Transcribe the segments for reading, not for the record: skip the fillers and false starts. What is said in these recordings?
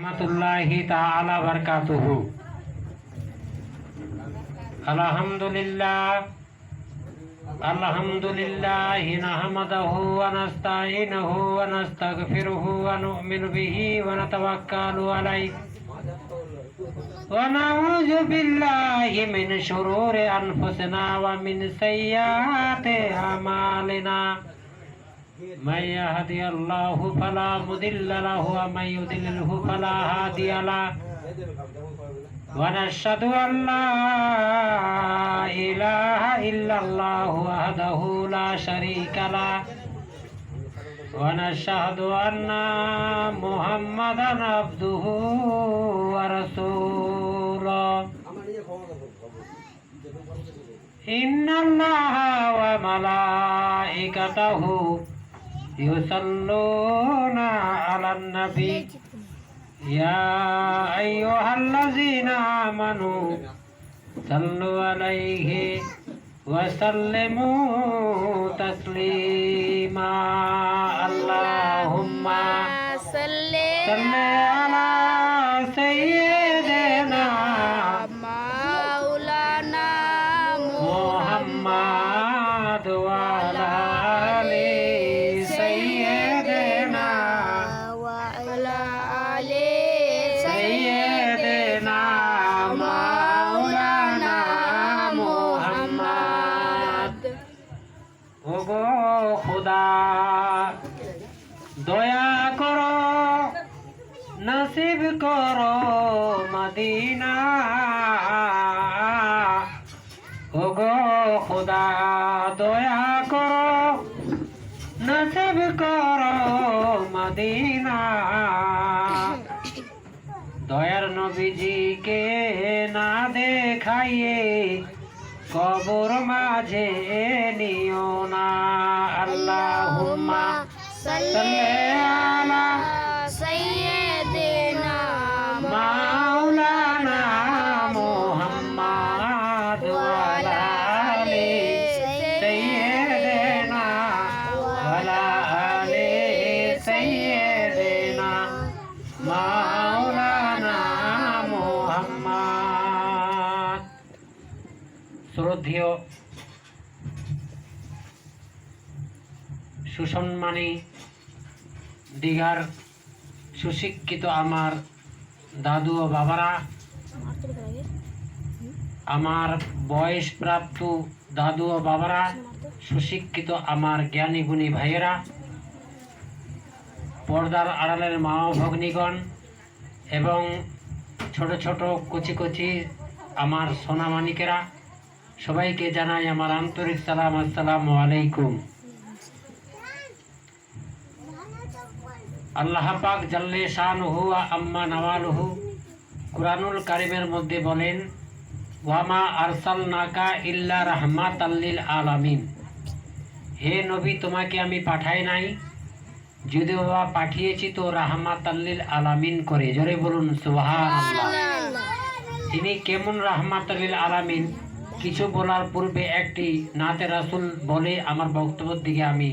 রহমাতুল্লাহি তাআলা বারাকাতুহু। আলহামদুলিল্লাহি নাহমাদুহু ওয়া নাস্তাঈনুহু ওয়া নাস্তাগফিরুহু ওয়া নু'মিনু বিহি ওয়া নাতাওয়াক্কালু আলাইহি ওয়া নাউযু বিল্লাহি মিন শুরুরি আনফুসিনা ওয়া মিন সাইয়্যাতি আমালিনা। من يهدي الله فلا مضل له ومن يضلله فلا هادي له ونشهد أن لا إله إلا الله وحده لا شريك له ونشهد أن محمدا عبده ورسوله إن الله وملائكته يصلون على النبي يا أيها الذين آمنوا صلوا عليه وسلموا تسليما. اللهم صل على سيدنا مولانا محمد وعلى খুদা দয়া করো নসিব করো মদিনা। ওগো খুদা দয়া করো নসিব করো মদিনা। দয়ার নবীজিকে না দেখাইয়ে কবর মাঝে নিও না। আল্লাহুম্মা সাল্লি আলা সাইয়্যিদিনা মাওলানা মুহাম্মাদ ওয়া আলা আলি সাইয়্যিদিনা ওয়া আলা আলি সাইয়্যিদিনা মাওলানা মুহাম্মাদ। শ্রদ্ধেয় সুসম্মানী দীঘার সুশিক্ষিত আমার দাদু ও বাবারা, আমার বয়সপ্রাপ্ত দাদু ও বাবারা, সুশিক্ষিত আমার জ্ঞানী গুণী ভাইয়েরা, পর্দার আড়ালের মা ও ভগ্নীগণ এবং ছোট ছোট কচি কচি আমার সোনামানিকেরা, সবাইকে জানাই আমার আন্তরিক সালাম। আসসালামু আলাইকুম। আল্লাহ পাক জাল্লে শানুহু ওয়া আম্মা নওয়ালুহু কুরআনুল কারীমের মধ্যে বলেন, ওয়ামা আরসালনাকা ইল্লা রাহমাতাল লিল আলামিন। হে নবী, তোমাকে আমি পাঠাই নাই, যদি বাবা পাঠিয়েছি তো রাহমাতাল লিল আলামিন করে। জোরে বলুন সুবহানাল্লাহ। তিনি কেমন রাহমাতাল লিল আলামিন, কিছু বলার পূর্বে একটি নাতে রাসূল বলে আমার বক্তব্যের দিকে আমি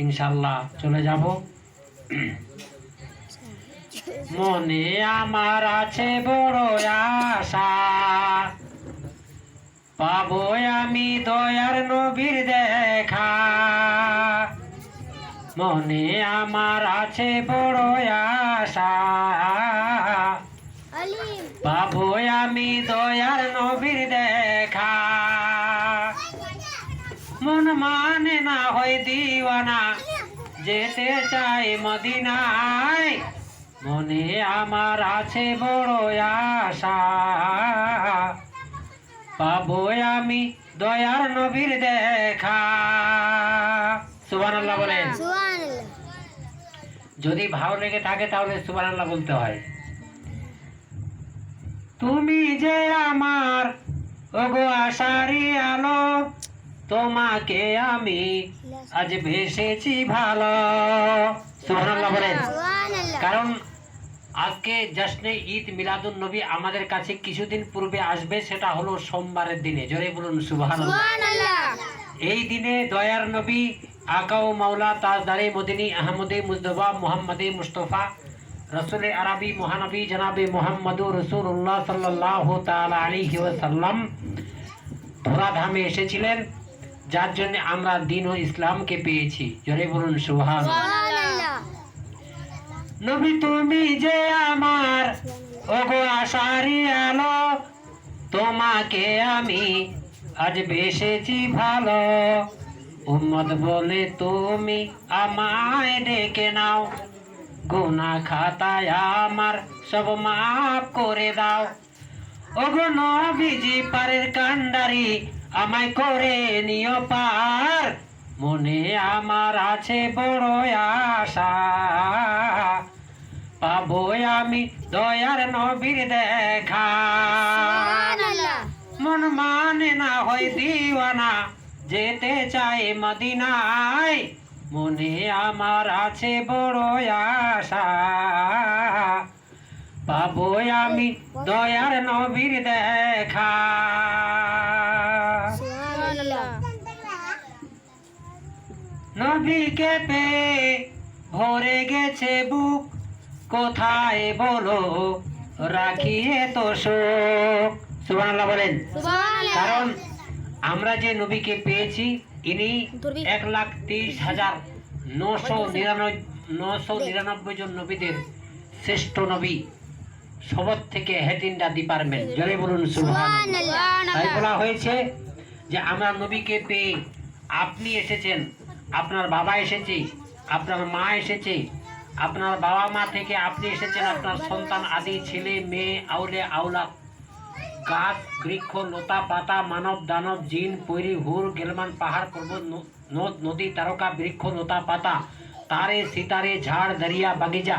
ইনশাআল্লাহ চলে যাব। মনে আমার আছে বড় আশা, পাবো আমি দয়ার নবীর দেখা। মনে আমার আছে বড় আশা, পাবো আমি দয়ার নবীর দেখা। মন মানে না হয় দিওয়ানা, যেতে চাই মদিনায়। মনে আমার আছে বড় আশা, পাবো আমি দয়ার নবীর দেখা। সুবহানাল্লাহ বলেন। যদি ভালো লেগে থাকে তাহলে সুবহানাল্লাহ বলতে হয়। তুমি যে আমার ওগো আশারি আলো, তোমাকে আমি আজ ভেসেছি ভালো। সুবহানাল্লাহ বলেন। কারণ আজকে জশ্নে ঈদ মিলাদুন নবী আমাদের কাছে কিছুদিন পূর্বে আসবে, সেটা হলো সোমবারের দিনে। জোরে বলুন সুবহানাল্লাহ। এই দিনে দয়ার নবী আকা ও মাওলা তাজদারে মদিনী আহমদে মুজতবা মুহাম্মদে মুস্তফা রসুল আরবি মহানবী জনাবে মুহাম্মদুর রাসূলুল্লাহ সাল্লাল্লাহু তাআলা আলাইহি ওয়াসাল্লাম ধরাধামে এসেছিলেন, যার জন্য আমরা দ্বীন ও ইসলামকে পেয়েছি। জোরে বলুন সুবহানাল্লাহ। নবী তুমি যে আমার ওগো আশারি আলো, তোমাকে আমি আজ বেসেছি ভালো। উম্মত বলে তুমি আমায় ডেকে নাও, গুনাহ খাতায় আমার সব মাফ করে দাও। ওগো নবীজি পারের কান্ডারি, আমায় করে নিও পার। মনে আমার আছে বড় আশা, পাবো আমি দয়ার নবীর দেখা। মন মানে না হয় দিওয়ানা, যেতে চাই মদিনায়। মনে আমার আছে বড় আশা, পাবো আমি দয়ার নবীর দেখা। নবীকে পেয়ে ভরে গেছে বুক, কোথায় বলো রাখিয়ে তো শোক। সুবহানাল্লাহ বলেন। কারণ আমরা যে নবীকে পেয়েছি, ইনি 1,30,999 জন নবীদের শ্রেষ্ঠ নবী, সবর থেকে হেড ইন দা ডিপার্টমেন্ট। জোরে বলুন সুবহানাল্লাহ। তাই বলা হয়েছে যে আমরা নবীকে পেয়ে আপনি এসেছেন, আপনার বাবা এসেছে, আপনার মা এসেছে, আপনার বাবা মা থেকে আপনি এসেছেন, আপনার সন্তান আদি ছেলে মেয়ে আউলে আউলা, গাছ বৃক্ষ লতা পাতা, মানব দানব জিন পৈরি হুর গেলমান পাহাড় পর্বত নদ নদী তারকা বৃক্ষ লতা পাতা, তারে সিতারে ঝাড় দরিয়া বাগিচা,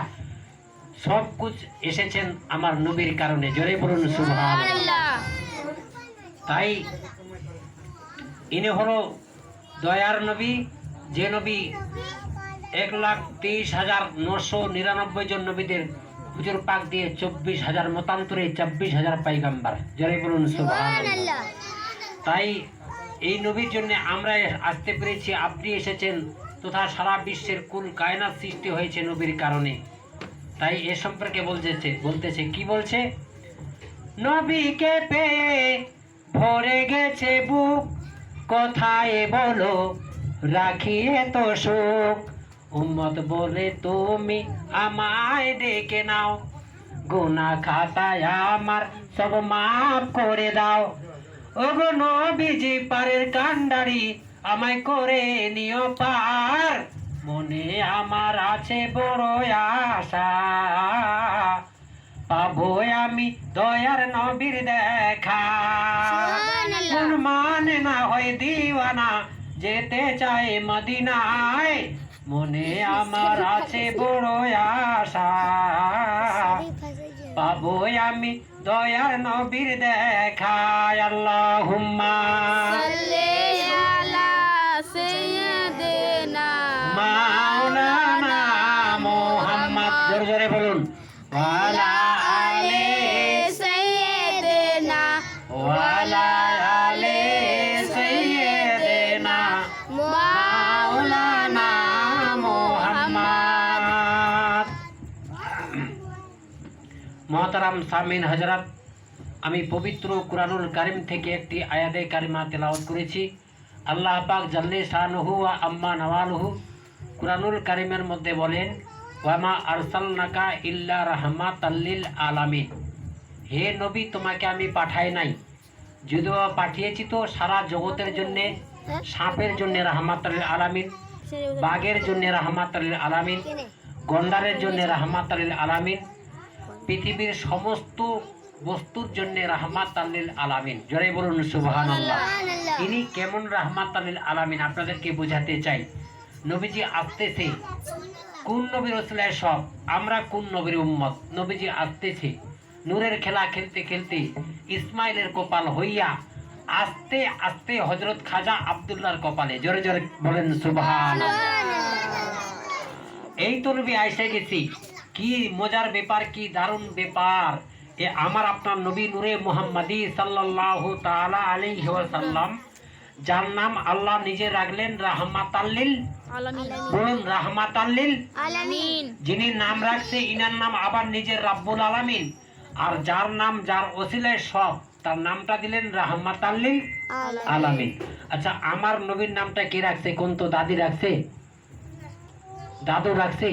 সব কুছ এসেছেন আমার নবীর কারণে। জোরে বলুন সুবহানাল্লাহ। তাই ইনি হলো দয়ার নবী, যে নবী 1,30,999 জন নবীদের হুজুর পাক দিয়ে 24,000 মতান্তরে 24,000 পাইগাম্বার। জোরে বলুন সুবহানাল্লাহ। তাই এই নবীর জন্য আমরা আসতে পেরেছি, আপনি এসেছেন, তথা সারা বিশ্বের কুল কায়নাত সৃষ্টি হয়েছে নবীর কারণে। তাই এ সম্পর্কে বলতেছে কি বলছে? নবীকে পেয়ে ভরে গেছে বুক, কোথায় বলো রাখিয়ে তো শোক। উম্মত বলে তুমি আমায় ডেকে নাও, গুনাহ খাতায় আমার সব মাফ করে দাও। ওগো নবীজি পারের কান্ডারি, আমায় করে নিও পার। মনে আমার আছে বড় আশা, পাবো আমি দয়ার নবীর দেখা। মন মানে না হয় দিওয়ানা, যেতে চাই মদিনায়। মনে আমার আছে বড় আশা, পাবো আমি দয়ার নবীর দেখা। আল্লাহুম্মা সাল্লি আলা সাইয়্যিদিনা মাওলানা মুহাম্মদ। জোরে জোরে বলুন। ওয়ালা আলি সাইয়্যিদিনা ওয়ালা আলি সাইয়্যিদিনা মাওলানা মুহাম্মদ। মোহতারাম সামিন হযরত, আমি পবিত্র কুরআনুল কারীম থেকে একটি আয়াতে কারিমা তেলাওয়াত করেছি। আল্লাহ পাক জাল্লে শানুহু ওয়া আম্মা নওয়ালুহু কুরআনুল কারীমের মধ্যে বলেন, ওয়ামা আরসালনাকা ইল্লা রাহমাতাল লিল আলামিন। হে নবী, তোমাকে আমি পাঠাই নাই, যদিও পাঠিয়েছি তো সারা জগতের জন্য। সাপের জন্য রাহমাতাল লিল আলামিন, বাঘের জন্য রাহমাতাল লিল আলামিন, গন্ডারের জন্য রাহমাতাল লিল আলামিন, পৃথিবীর সমস্ত বস্তুর জন্য রাহমাতাল লিল আলামিন। জোরে বলুন সুবহানাল্লাহ। ইনি কেমন রাহমাতাল লিল আলামিন আপনাদেরকে বোঝাতে চাই। নবীজি আসতেছে, কোন নবীর ওসিলায় সব, আমরা কোন নবীর উম্মত। নবীজি আসতেছে নূরের খেলা খেলতে খেলতে ইসমাইলের কপাল হইয়া আস্তে আস্তে হযরত খাজা আব্দুল্লাহর কপালে। জোরে জোরে বলেন সুবহানাল্লাহ। এই তো নবী আইসা গেছি। কি মজার ব্যাপার, কি দারুণ ব্যাপার। এ আমার আপনার নবী নূরে মুহাম্মাদি সাল্লাল্লাহু তাআলা আলাইহি ওয়াসাল্লাম, যার নাম আল্লাহ নিজে রাখলেন রাহমাতাল লিল বলুন রাহমাতাল লিল আলামিন। যিনি নাম রাখছে ইনার নাম আবার নিজের রাব্বুল আলামিন, আর যার নাম যার ওসিলায় সব তার নামটা দিলেন রাহমাতাল লিল আলামিন। আচ্ছা, আমার নবীর নামটা কে রাখছে? কোন তো দাদি রাখছে, দাদু রাখছে,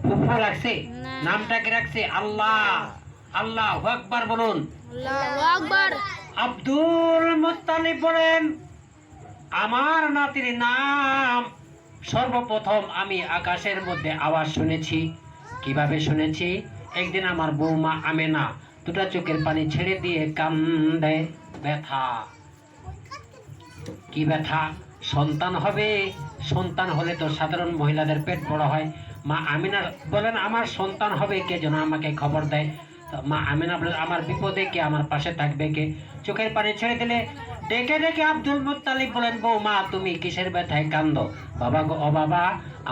ফুফু রাখছে? না। নামটা কে রাখছে? আল্লাহ। আল্লাহু আকবার বলুন। আল্লাহু আকবার। আব্দুল মুত্তালিব বলেন, আমার নাতির নাম সর্বপ্রথম আমি আকাশের মধ্যে আওয়াজ শুনেছি। কিভাবে শুনেছি? একদিন আমার বৌমা আমেনা দুটা চোখের পানি ছেড়ে দিয়ে কান্দে। ব্যথা, কি ব্যথা? সন্তান হবে। সন্তান হলে তো সাধারণ মহিলাদের পেট বড় হয়। মা আমিনা বলেন, আমার সন্তান হবে, কে যেন আমাকে খবর দেয়। তো মা আমিনা বলেন, আমার বিপদে কে, আমার পাশে থাকবে কে? চোখের পানি ছেড়ে দিলে ডেকে ডেকে আব্দুল মুত্তালিব বলেন, বৌমা তুমি কিসের ব্যথায় কান্দো? বাবা গো, ও বাবা,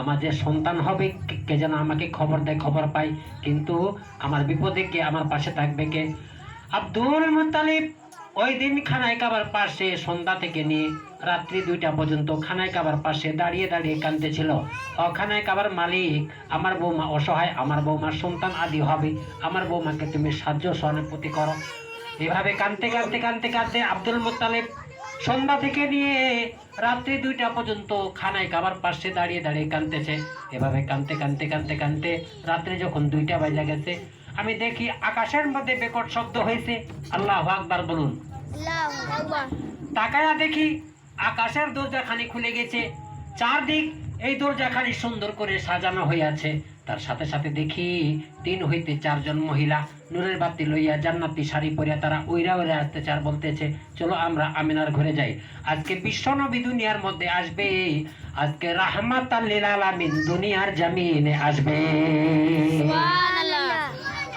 আমার যে সন্তান হবে কে যেন আমাকে খবর দেয়, খবর পাই, কিন্তু আমার বিপদে কে, আমার পাশে থাকবে কে? আব্দুল মুত্তালিব ওই দিন খানায় কাবার পাশে সন্ধ্যা থেকে নিয়ে রাত্রি 2টা পর্যন্ত খানায় কাবার পাশে দাঁড়িয়ে দাঁড়িয়ে কাঁদতেছিল। খানায় কাবার মালিক, আমার বৌমা অসহায়, আমার বৌমার সন্তান আদি হবে, আমার বৌমাকে তুমি সাহায্য সহানুভূতি করো। এভাবে কাঁদতে কাঁদতে কাঁদতে কাঁদতে আব্দুল মুত্তালিব সন্ধ্যা থেকে নিয়ে রাত্রি 2টা পর্যন্ত খানায় কাবার পাশে দাঁড়িয়ে দাঁড়িয়ে কাঁদতেছে। এভাবে কাঁদতে কাঁদতে কাঁদতে কাঁদতে রাত্রে যখন 2টা বাজে গেছে, আমি দেখি আকাশের মধ্যে বিকট শব্দ হয়েছে। আল্লাহু আকবার বলুন। আল্লাহু আকবার। তাকায়া দেখি আকাশের দরজাখানি খুলে গেছে। চারদিক এই দরজাখানি সুন্দর করে সাজানো হয়ে আছে। তার সাথে সাথে দেখি 3 হইতে 4 জন মহিলা নূরের বাতি লইয়া জান্নাতি শাড়ি পরিয়া তারা ওইরা ওইরা আসতেছে আর বলতেছে, চলো আমরা আমিনার ঘরে যাই। আজকে বিশ্ব নবী দুনিয়ার মধ্যে আসবে, আজকে রাহমাতাল লিল আলামিন দুনিয়ার জমিনে আসবে। সুবহানাল্লাহ।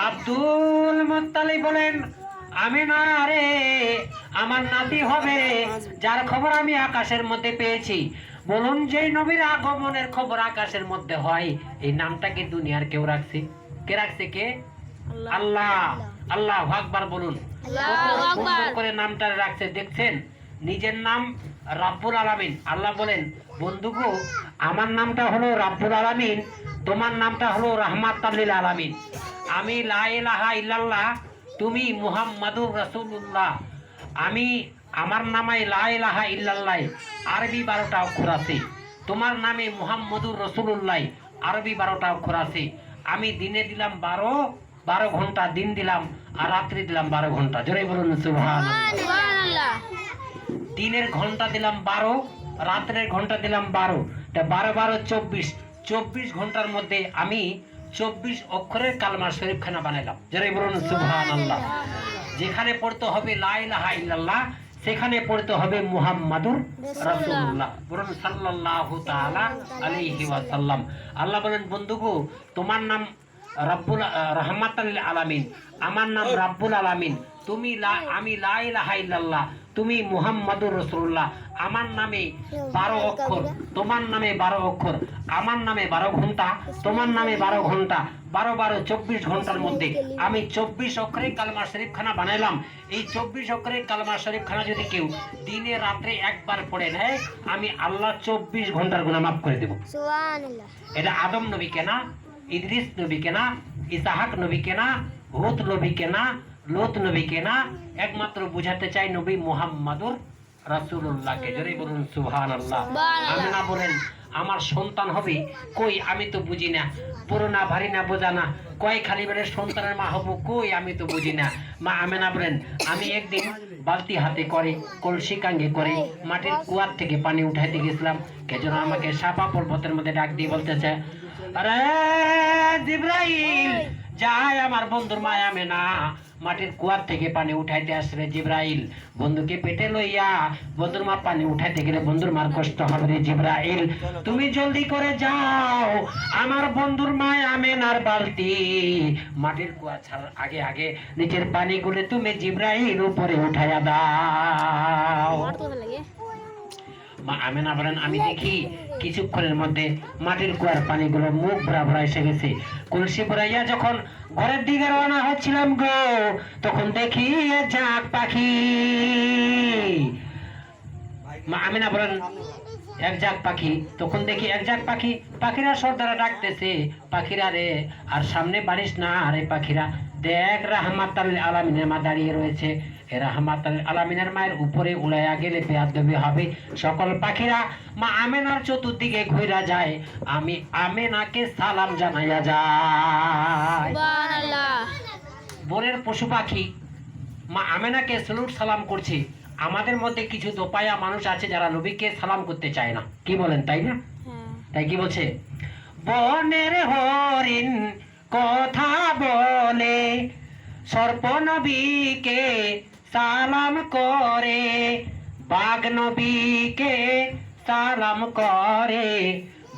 আব্দুল মুত্তালিব বলেন, আমিনা রে, আমার নাতি হবে, যার খবর আমি আকাশের মধ্যে পেয়েছি। বলুন, যেই নবীর আগমনের খবর আকাশের মধ্যে হয়, এই নামটা কি দুনিয়ার কেউ রাখছে? কে রাখছে? কে? আল্লাহ। আল্লাহু আকবার বলুন। আল্লাহু কত সুন্দর আকবার। করে নামটা রাখছে, দেখছেন? নিজের নাম রাব্বুল আলামিন। আল্লাহ বলেন, বন্ধুগো, আমার নামটা হলো রাব্বুল আলামিন, তোমার নামটা হলো রাহমাতাল লিল আলামিন। আমি লা ইলাহা ইল্লাল্লাহ, তুমি মুহাম্মাদুর রাসূলুল্লাহ। আমার নামে লা ইলাহা ইল্লাল্লাহ আরবি 12টা অক্ষর আছে, তোমার নামে মুহাম্মাদুর রাসূলুল্লাহ আরবি 12টা অক্ষর আছে। আমি দিনে দিলাম 12 ঘন্টা দিন দিলাম, আর রাত্রি দিলাম 12 ঘন্টা। জোরে বলুন সুবহানাল্লাহ। সুবহানাল্লাহ। দিনের ঘন্টা দিলাম 12, রাত্রের ঘন্টা দিলাম 12, তা 12 12 24, 24 ঘন্টার মধ্যে আমি 24 অক্ষরের কালমা শরীফ খানা বানাইলাম। যারা বলুন সুবহানাল্লাহ। যেখানে পড়তে হবে লা ইলাহা ইল্লাল্লাহ, সেখানে পড়তে হবে মুহাম্মাদুর রাসূলুল্লাহ। বলুন সাল্লাল্লাহু তাআলা আলাইহি ওয়াসাল্লাম। আল্লাহ বলেন, বন্ধুগো, তোমার নাম রাহমাতাল লিল আলামিন, আমার নাম রাব্বুল আলামিন। আমি লা ইলাহা ইল্লাল্লাহ, তুমি মুহাম্মাদুর রাসূলুল্লাহ। আমার নামে 12 অক্ষর, তোমার নামে 12 অক্ষর। আমার নামে 12 ঘন্টা, তোমার নামে 12 ঘন্টা। 12 12 24 ঘন্টার মধ্যে আমি 24 অক্ষরের কালমা শরীফ খানা বানাইলাম। এই 24 অক্ষরের কালমা শরীফ খানা যদি কেউ দিনে রাত্রে একবার পড়ে নেয়, আমি আল্লাহ 24 ঘন্টার গুনাহ মাফ করে দেব। সুবহানাল্লাহ। এটা আদম নবী কেনা, ইদ্রিস নবী কেনা, ইসাহাক নবী কেনা, হুদ নবী কেনা, লূত নবী কেনা, একমাত্র বুঝাতে চাই নবী মুহাম্মাদুর রাসূলুল্লাহকে। জোরে বলুন সুবহানাল্লাহ। আমিনা বলেন, আমার সন্তান হবে, কই আমি তো বুঝি না, পুরোনা ভারী না বোঝা না, কয় খালি বেড়ে সন্তানের মা হবো, কই আমি তো বুঝি না। মা আমিনা বলেন, আমি একদিন বালতি হাতে করে কলসি কাঙ্গে করে মাটির কুয়ার থেকে পানি উঠাইতে গেছিলাম। কে যেন আমাকে সাপা পর্বতের মধ্যে ডাক দিয়ে বলতেছে, আরে জিব্রাইল, যাই আমার বন্ধুর মা আমেনা মাটির কুয়ার থেকে পানি উঠাইতে আসলে। জিব্রাইল বন্ধুকে পেটে লইয়া বন্ধুর মা পানি উঠাইতে গেলে বন্ধুর মার কষ্ট হবে রে জিব্রাইল, তুমি জলদি করে যাও, আমার বন্ধুর মা আমেনার বালতি মাটির কুয়া ছাড়ার আগে আগে নিচের পানিগুলো তুমি জিব্রাইল উপরে উঠাইয়া দাও। মা আমেনা বলেন, আমি দেখি কিছুক্ষণের মধ্যে মাটির কুয়ার পানিগুলো মুখ ভরা ভরা এসে গেছে। কলসি ভরাইয়া যখন ঘরের দিকে রওনা হচ্ছিলাম গো, তখন দেখি জাক পাখি। মা আমেনা বলেন, এক ঝাঁক পাখি, তখন দেখি এক ঝাঁক পাখি, পাখিরা সর্দারা ডাকতেছে, পাখিরা রে আর সামনে বাড়িস না রে পাখিরা, দেখ রাহমাতাল আলামিনের মা দাঁড়িয়ে রয়েছে, এ রাহমাতাল আলামিনের মায়ের উপরে উড়াইয়া গেলে বেয়াদবি হবে। সকল পাখিরা মা আমেনার চতুর্দিকে ঘুরা যায়, আমি আমেনাকে সালাম জানাইয়া যায়। সুবহানাল্লাহ। বনের পশু পাখি মা আমেনাকে স্যালুট সালাম করছে। আমাদের মধ্যে কিছু দোপায়া মানুষ আছে যারা নবীকে সালাম করতে চায় না, কি বলেন তাই না? হ্যাঁ। তাই কি বলছে? বনের হরিণ কথা বলে, সর্প নবীকে সালাম করে, বাঘ নবীকে সালাম করে,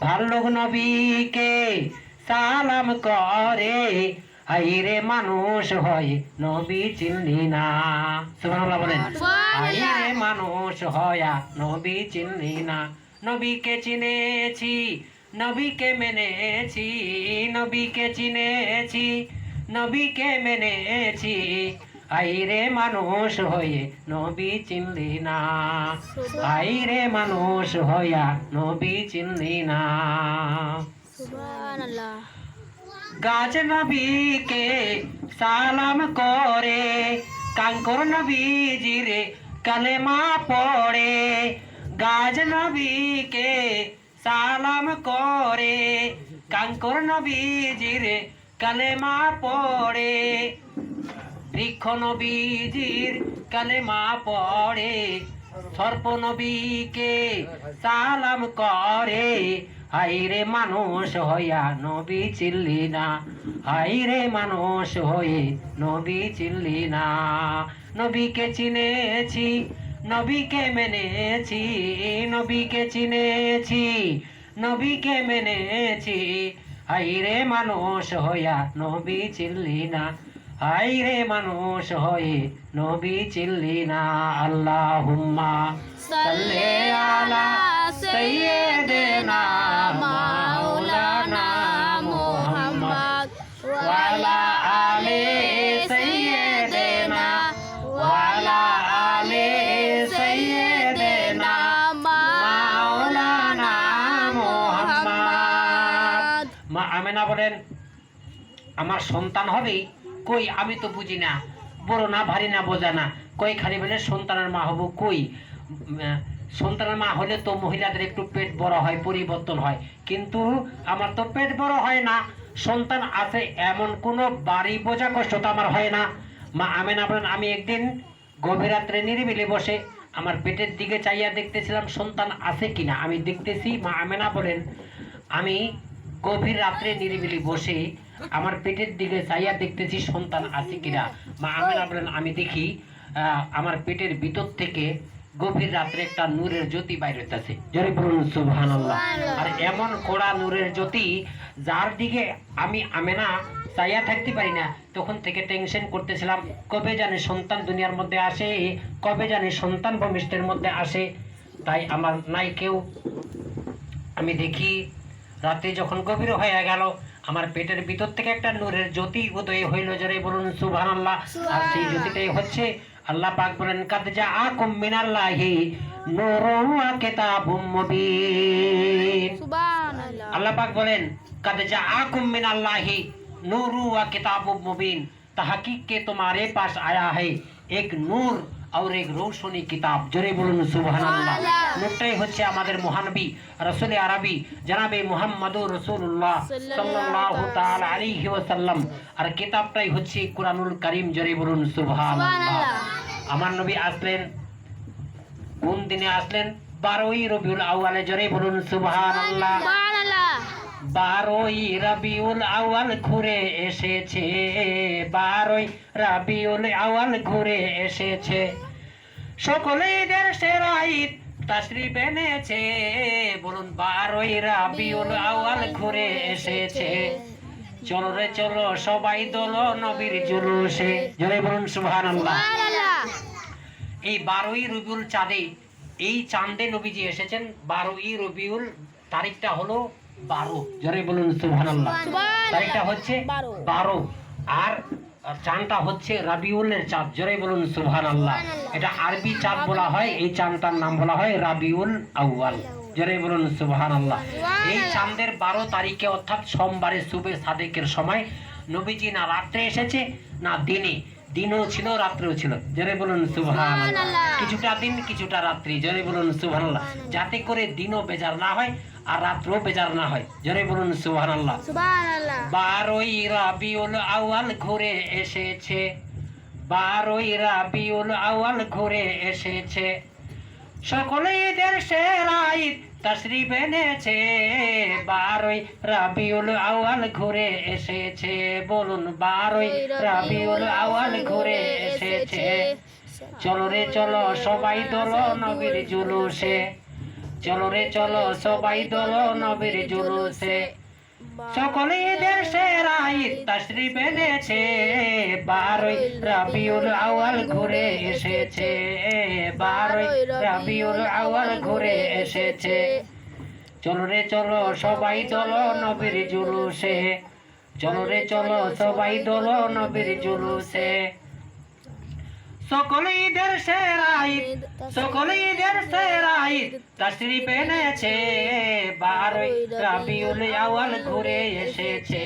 ভাল্লুক নবীকে সালাম করে, আইরে মানুষ হয় নবী চিনলি না। সুবহানাল্লাহ বলেন। সুবহানাল্লাহ। আইরে মানুষ হয়া নবী চিনলি না। নবীকে চিনেছি, নবীকে মেনেছি, নবীকে চিনেছি, নবীকে মেনেছি, আইরে মানুষ হয়ে নবী চিনলি না, আইরে মানুষ হয়া নবী চিনলি না। সুবহানাল্লাহ। গাছ নবীকে সালাম করে, কাঙ্কর নবীজির কালেমা পড়ে, গাছ নবীকে সালাম করে, কাঙ্কর নবীজির কালেমা পড়ে, বৃক্ষ নবীজির কালেমা পড়ে, সর্প নবীকে সালাম করে, হাইরে মানুষ হইয়া নবী চিনলি না, হাইরে মানুষ হয়ে নবী চিনলি না। নবীকে চিনেছি, নবীকে মেনেছি, নবীকে চিনেছি, নবীকে মেনেছি, হাইরে মানুষ হইয়া নবী চিনলি না, হাইরে মানুষ হয়ে নবী চিনলি না। আল্লাহুম্মা সাল্লি আলা সাইয়্যিদিনা মাওলানা মুহাম্মদ ওয়া আলা আলি সাইয়্যিদিনা ওয়া আলা আলি সাইয়্যিদিনা মাওলানা মুহাম্মদ। মা আমেনা বলেন, আমার সন্তান হবে কই, আমি তো বুঝি না, বড় না ভারী না বোঝা না, কই খালি বলে সন্তানের মা হব কই। সন্তানের মা হলে তো মহিলাদের একটু পেট বড় হয়, পরিবর্তন হয়, কিন্তু আমার তো পেট বড় হয় না, সন্তান আছে এমন কোনো বাড়ি বোঝা কষ্ট তো আমার হয় না। মা আমেনা বলেন, আমি একদিন গভীর রাত্রে নিরিবিলি বসে আমার পেটের দিকে চাইয়া দেখতেছিলাম সন্তান আছে কিনা, আমি দেখতেছি। মা আমেনা বলেন, আমি গভীর রাত্রে নিরিবিলি বসে আমার পেটের দিকে চাইয়া দেখতেছি সন্তান আছে কিনা। মা আমেনা বলেন, আমি দেখি আমার পেটের ভিতর থেকে গভীর রাত্রে একটা নূরের জ্যোতি বাইর হইতেছে। জোরে বলুন সুবহানাল্লাহ। আর এমন কড়া নূরের জ্যোতি যার দিকে আমি আমেনা চাইয়া থাকতে পারি না, তখন থেকে টেনশন করতেছিলাম কবে জানি সন্তান দুনিয়ার মধ্যে আসে, কবে জানি সন্তান ভূমিষ্ঠের মধ্যে আসে। তাই আমার নাই কেউ। আমি দেখি রাতে যখন গভীর হয়ে গেল, আমার পেটের ভিতর থেকে একটা নূরের জ্যোতি উদয় হইল। জোরে বলুন সুবহানাল্লাহ। আর সেই জ্যোতিটাই হচ্ছে আল্লাহ পাক বলেন, কাদ জাআকুম মিনাল্লাহি নূরুন ওয়া কিতাবুম মুবিন। সুবহানাল্লাহ। আল্লাহ পাক বলেন, কাদ জাআকুম মিনাল্লাহি नूरू व किताबुम मुबीन, तहकीक के तुम्हारे पास आया है एक नूर और एक रोशनी किताब। জোরে বলুন সুবহানাল্লাহ। নূরটাই হচ্ছে আমাদের মহানবী রাসূল আরবি জনাবে মুহাম্মদুর রাসূলুল্লাহ সাল্লাল্লাহু তাআলা আলাইহি ওয়াসাল্লাম, আর কিতাবটাই হচ্ছে কুরআনুল কারীম। জোরে বলুন সুবহানাল্লাহ। আমার নবী আসলেন কোন দিনে আসলেন? 12ই রবিউল আউয়ালে। জোরে বলুন সুবহানাল্লাহ। সুবহানাল্লাহ। 12ই রবিউল আউয়াল ঘুরে এসেছে, 12ই রবিউল আউয়াল ঘুরে এসেছে, সকলে ঈদের সেরা ঈদ তাশরিফ এনেছে। বলুন 12ই রবিউল আউয়াল ঘুরে এসেছে, চলো রে চলো সবাই দোলো নবীর জুলুসে। জোরে বলুন সুবহানাল্লাহ। সুবহানাল্লাহ। এই 12ই রবিউল চাঁদে, এই চাঁদে নবীজি এসেছেন। 12ই রবিউল তারিখটা হলো 12। জোরে বলুন সুবহানাল্লাহ। তারিখটা হচ্ছে 12 আর চাঁদটা হচ্ছে রাবিউলের চাঁদ। জোরে বলুন সুবহানাল্লাহ। এটা আরবি চাঁদ বলা হয়, এই চাঁদটার নাম বলা হয় রাবিউল আউয়াল। জোরে বলুন সুবহানাল্লাহ। সুবহানাল্লাহ। এই চাঁদের 12 তারিখে অর্থাৎ সোমবারে সুবে সাদেকের সময় নবীজি না রাত্রে এসেছে না দিনে, দিনও ছিল রাত্রেও ছিল। জোরে বলুন সুবহানাল্লাহ। সুবহানাল্লাহ। কিছুটা দিন কিছুটা রাত্রি, জোরে বলুন সুবহানাল্লাহ, যাতে করে দিনও বেজার না হয় আর রাত্রও বেজার না হয়। জোরে বলুন সুবহানাল্লাহ। সুবহানাল্লাহ। 12ই রাবিউল আউয়াল ঘুরে এসেছে, 12ই রাবিউল আউয়াল ঘুরে এসেছে, সকলে ঈদের সেরা ঈদ তাশরিফ এনেছে, 12ই রাবিউল আউয়াল ঘুরে এসেছে, বলুন 12ই রাবিউল আউয়াল ঘুরে এসেছে, চলো রে চলো সবাই দোলো নবীর জুলুসে, চলো রে চলো সবাই দোলো নবীর জুলুসে, সকলে ঈদের সেরা ঈদ তাশরিফ এনেছে, 12ই রাবিউল আউয়াল ঘুরে এসেছে, 12ই রাবিউল আউয়াল ঘুরে এসেছে, চলো রে চলো সবাই দোলো নবীর জুলুসে, চলো রে চলো সবাই দোলো নবীর জুলুসে, সকলে ঈদের সেরা ঈদ, সকলে ঈদের সেরা ঈদ তাশরিফ এনেছে, 12ই রাবিউল আউয়াল ঘুরে এসেছে,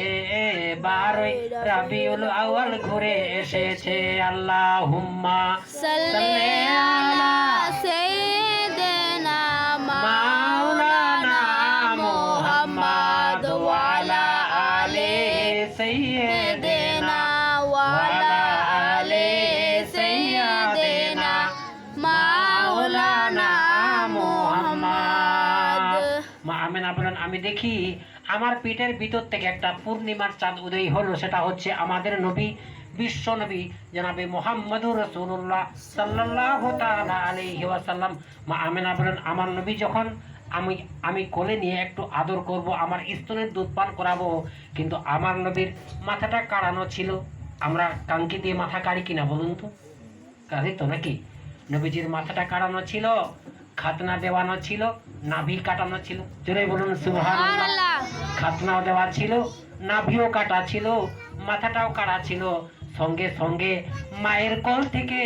12ই রাবিউল আউয়াল ঘুরে এসেছে। আল্লাহুম্মা সাল্লি আলা সাইয়্যিদিনা মাওলানা মুহাম্মদ ওয়া আলা আলি সাইয়্যিদিনা ওয়া আলা আলি সাইয়্যিদিনা মাওলানা মুহাম্মদ। মা আমিনা বলেন, আমি দেখি আমার পেটের ভিতর থেকে একটা পূর্ণিমার চাঁদ উদয় হলো, সেটা হচ্ছে আমাদের নবী বিশ্ব নবী জনাবে মুহাম্মদুর রাসূলুল্লাহ সাল্লাল্লাহু তাআলা আলাইহি ওয়াসাল্লাম। মা আমিনা বলেন, আমার নবী যখন আমি কোলে নিয়ে একটু আদর করব, আমার স্তনের দুধ পান করাবো, কিন্তু আমার নবীর মাথাটা কাড়ানো ছিল। আমরা কাঙ্কি দিয়ে মাথা কাড়ি কিনা বলুন তো? কাঁদি তো নাকি? নবীজির মাথাটা কাটানো ছিল, খাতনা দেওয়ানো ছিল, নাভি কাটানো ছিল। জোরে বলুন সুবহানাল্লাহ। সুবহানাল্লাহ। খাতনাও দেওয়া ছিল, নাভিও কাটা ছিল, মাথাটাও কাটা ছিল, সঙ্গে সঙ্গে মায়ের কোল থেকে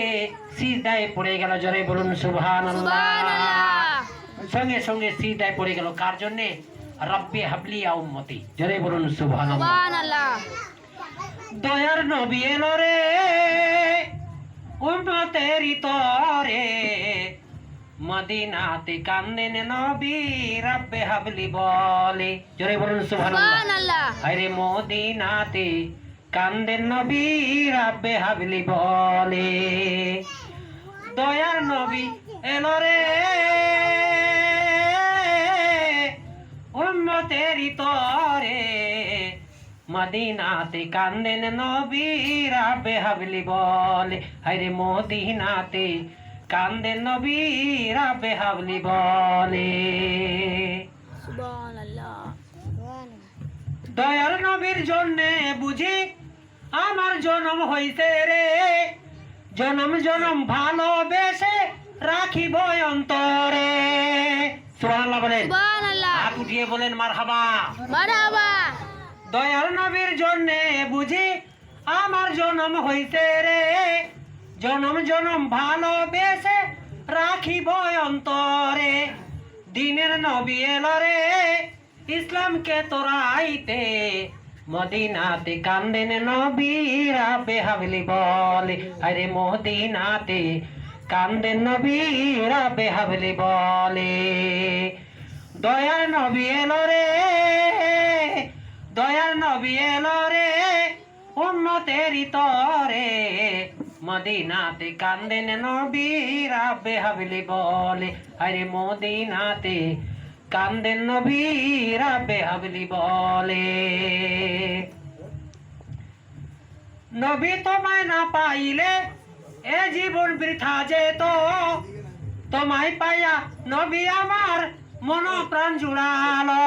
সিজদায় পড়ে গেল। জোরে বলুন সুবহানাল্লাহ। সুবহানাল্লাহ। সঙ্গে সঙ্গে সিজদায় পড়ে গেল। কার জন্যে? রব্বি হাবলি ইয়া উম্মতি। জোরে বলুন সুবহানাল্লাহ। সুবহানাল্লাহ। দয়ার নবী এলো রে উম্মতেরি তরে, মদিনাতে কান্দেন নবী রব্বে হাবলি বলে। জোরে বলুন সুবহানাল্লাহ। সুবহানাল্লাহ। আরে মদিনাতে কান্দেন নবী রব্বে হাবলি বলে, দয়ার নবী এলো রে উম্মতেরি তরে, মদিনাতে কান্দেন নবী রব্বে হাবলি বলে। আরে মদিনাতে কান্দেন নবী রব্বে হাবলি বলে। সুবহানাল্লাহ। দয়ার নবীর জন্যে বুঝি আমার জন্ম হইছে রে, জনম জনম ভালোবেসে রাখিব অন্তরে। সুবহানাল্লাহ বলেন। সুবহানাল্লাহ। হাত উঠিয়ে বলেন মারহাবা। মারহাবা। দয়ার নবীর জন্যে বুঝি আমার জন্ম হইছে রে, জনম জনম ভালোবেসে রাখিব অন্তরে। দিনের নবী এলো রে ইসলামকে তোরাইতে, মদিনাতে কান্দেন নবী রব্বে হাবলি বলে। আরে মদিনাতে কান্দেন নবী রব্বে হাবলি বলে। দয়ার নবী এলো রে, দয়ার নবী এলো রে উম্মতেরি তরে, মদিনাতে কান্দেন নবী রব্বে হাবলি বলে। আরে মদিনাতে কান্দেন নবী রব্বে হাবলি বলে। নবী তোমায় না পাইলে এ জীবন বৃথা যেত, তোমায় পাইয়া নবী আমার মন প্রাণ জুড়ালো।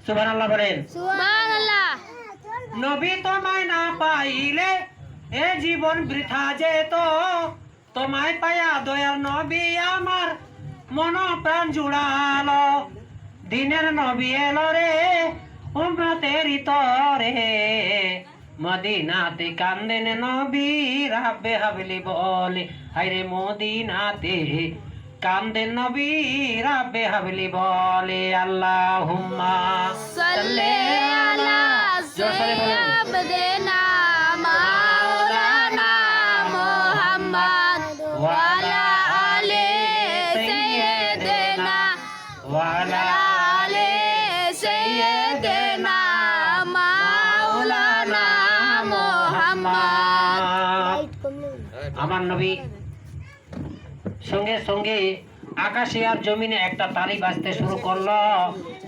সুবহানাল্লাহ বলেন। সুবহানাল্লাহ। নবী তোমায় না পাইলে এ জীবন বৃথা যেত, তোমায় পাইয়া দয়ার নবী আমার মন প্রাণ জুড়ালো। দিনের নবী এলো রে উম্মতেরি তরে, মদিনাতে কান্দেন নবী রব্বে হাবলি বলে। হায়রে মদিনাতে কান্দেন নবী রাব্বে হাবলি বলে আল্লাহুম্মা সাল্লি আলা সাইয়্যিদিনা মাওলানা মুহাম্মদ ওয়া আলা আলি সাইয়্যিদিনা ওয়া আলা আলি সাইয়্যিদিনা মাওলানা মুহাম্মদ। আমার নবী সঙ্গে সঙ্গে আকাশে আর জমিনে একটা তালি বাজতে শুরু করলো,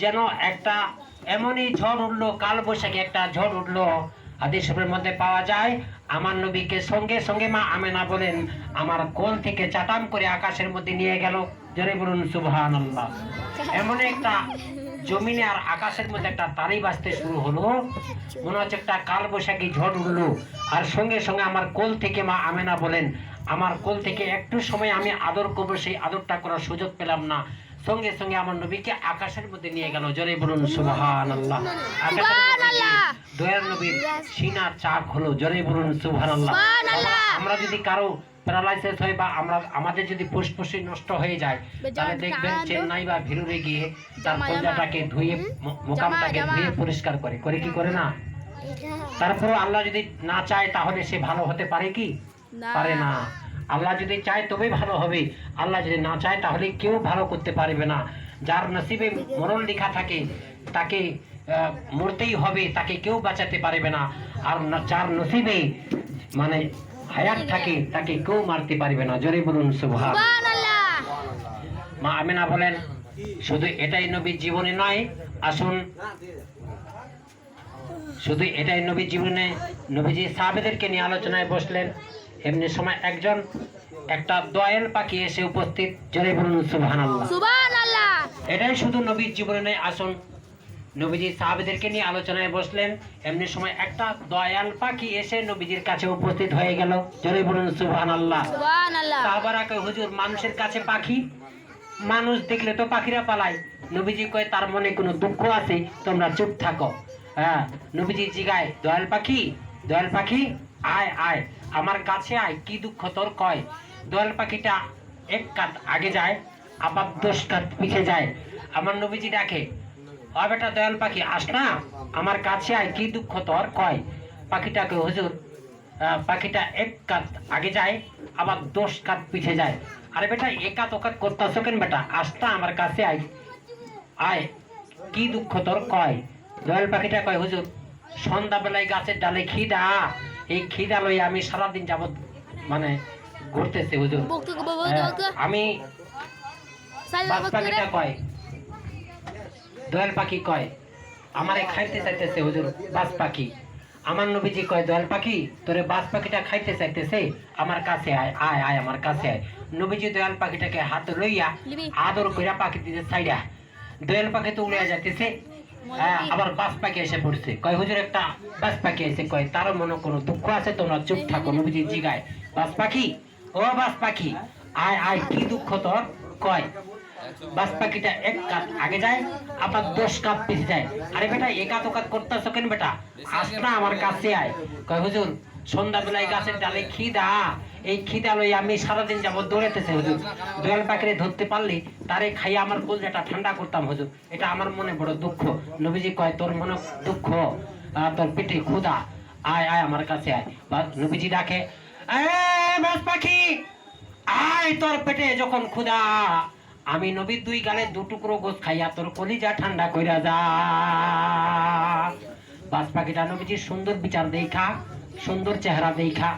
যেন একটা এমনই ঝড় উঠলো, কাল বৈশাখী একটা ঝড় উঠলো। হাদিস শরীফের মধ্যে পাওয়া যায় আমার নবীকে সঙ্গে সঙ্গে মা আমেনা বলেন আমার কোল থেকে চাটাম করে আকাশের মধ্যে নিয়ে গেল। জোরে বলুন সুবহানাল্লাহ। এমন একটা জমিনে আর আকাশের মধ্যে একটা তালি বাজতে শুরু হলো, মনে হচ্ছে একটা কাল বৈশাখী ঝড় উঠলো। আর সঙ্গে সঙ্গে আমার কোল থেকে মা আমেনা বলেন আমার কোল থেকে একটু সময় আমি আদর করবো, সেই আদরটা করার সুযোগ পেলাম না। সঙ্গে সঙ্গে আমার নবীকে আকাশের মধ্যে নিয়ে গেল। জোরে বলুন সুবহানাল্লাহ। দয়ার নবীর সিনার চাক হলো। জোরে বলুন সুবহানাল্লাহ। আমরা যদি কারো প্যারালাইসিস হয় বা আমাদের যদি ফুসফুসি নষ্ট হয়ে যায়, তাহলে দেখবেন চেন্নাই বা ভিরুরে গিয়ে তার কলজাটাকে ধুয়ে মোকামটাকে ধুয়ে পরিষ্কার করে কি করে না? তারপরে আল্লাহ যদি না চায় তাহলে সে ভালো হতে পারে কি? পারে না। আল্লাহ যদি চায় তবেই ভালো হবে, আল্লাহ যদি না চায় তাহলে কেউ ভালো করতে পারবে না। যার নসিবে মরণ লেখা থাকে তাকে মরতেই হবে, তাকে কেউ বাঁচাতে পারবে না। আর যার নসিবে মানে হায়াত থাকে তাকে কেউ মারতে পারবে না। জোরে বলুন সুবহানাল্লাহ। মা আমেনা বলেন শুধু এটাই নবীর জীবনে নয়, আসুন শুধু এটাই নবীর জীবনে, নবীজি সাহাবেদেরকে নিয়ে আলোচনায় বসলেন। এমনি সময় একটা দয়াল পাখি এসে উপস্থিত। জোরে বলুন সুবহানাল্লাহ। সুবহানাল্লাহ। এটাই শুধু নবীর জীবনে নয়, আসুন নবীজি সাহাবেদেরকে নিয়ে আলোচনায় বসলেন। এমনি সময় একটা দয়াল পাখি এসে নবীজির কাছে উপস্থিত হয়ে গেল। জোরে বলুন সুবহানাল্লাহ। সুবহানাল্লাহ। সাহাবারা কয় হুজুর মানুষের কাছে পাখি, মানুষ দেখলে তো পাখিরা পালায়। নবীজি কয় তার মনে কোনো দুঃখ আছে, তোমরা চুপ থাকো। হ্যাঁ, নবীজি জিগায় দয়াল পাখি আয় আয় আমার কাছে আয়, কি দুঃখ তোর? কয় দয়াল পাখিটা এক কাত আগে যায় আবার 10 কাত পিছে যায়। আমার নবীজি ডাকে ও বেটা দয়াল পাখি আস না, আমার কাছে আয়, কি দুঃখ তোর? কয় পাখিটাকে হুজুর পাখিটা এক কাত আগে যায় আবার 10 কাত পিছে যায়। আরে বেটা একাত ওকাত করতেছ কেন বেটা? আসতা আমার কাছে আয় আয়, কি দুঃখ তোর? কয় দয়াল পাখিটা কয় হুজুর সন্ধ্যাবেলায় গাছের ডালে খিদা, এই খিদা লই আমি সারাদিন যাবত মানে ঘুরতেছি হুজুর। আমি বাজ পাখিটা কয় দয়াল পাখি কয় আমারে খাইতে চাইতেছে হুজুর বাজ পাখি। আমার নবীজি কয় দয়াল পাখি তোরে বাজ পাখিটা খাইতে চাইতেছে, আমার কাছে আয় আয় আয় আমার কাছে আয়। নবীজি দয়াল পাখিটাকে হাত লইয়া আদর কইরা পাখি দিতে ছাইড়া, দয়াল পাখি তো উড়ে যাইতেছে, আবার বাজ পাখি এসে পড়ছে। কয় হুজুর একটা বাজ পাখি এসে, কয় তার মনে কোনো দুঃখ আছে, তোমরা চুপ থাকো। নবীজি জিগায় বাজ পাখি ও বাজ পাখি আয় আয়, কি দুঃখ তোর? কয় বাজ পাখিটা এক কাত আগে যায় আবার 10 কাত পিছে যায়। আরে বেটা একাত ওকাত করতেছ কেন বেটা? আস না আমার কাছে আয়। কয় হুজুর সন্ধ্যাবেলায় গাছের ডালে খিদা, এই খিদা লই আমি সারাদিন যাবত দৌড়াইতেছি হুজুর। দয়াল পাখিরে ধরতে পারলি তারে খাইয়া আমার কলজাটা ঠান্ডা করতাম হুজুর, এটা আমার মনে বড় দুঃখ। নবীজি কয় তোর মনে দুঃখ, তোর পেটে ক্ষুধা, আয় আয় আমার কাছে আয়। নবীজি ডাকে বাজ পাখি আয়, তোর পেটে যখন ক্ষুধা, আমি নবীর 2 গালে 2 টুকরো গোশ খাইয়া তোর কলিজা ঠান্ডা কইরা যা। বাজ পাখিটা নবীজির সুন্দর বিচার দেখা, সুন্দর চেহারা দেখা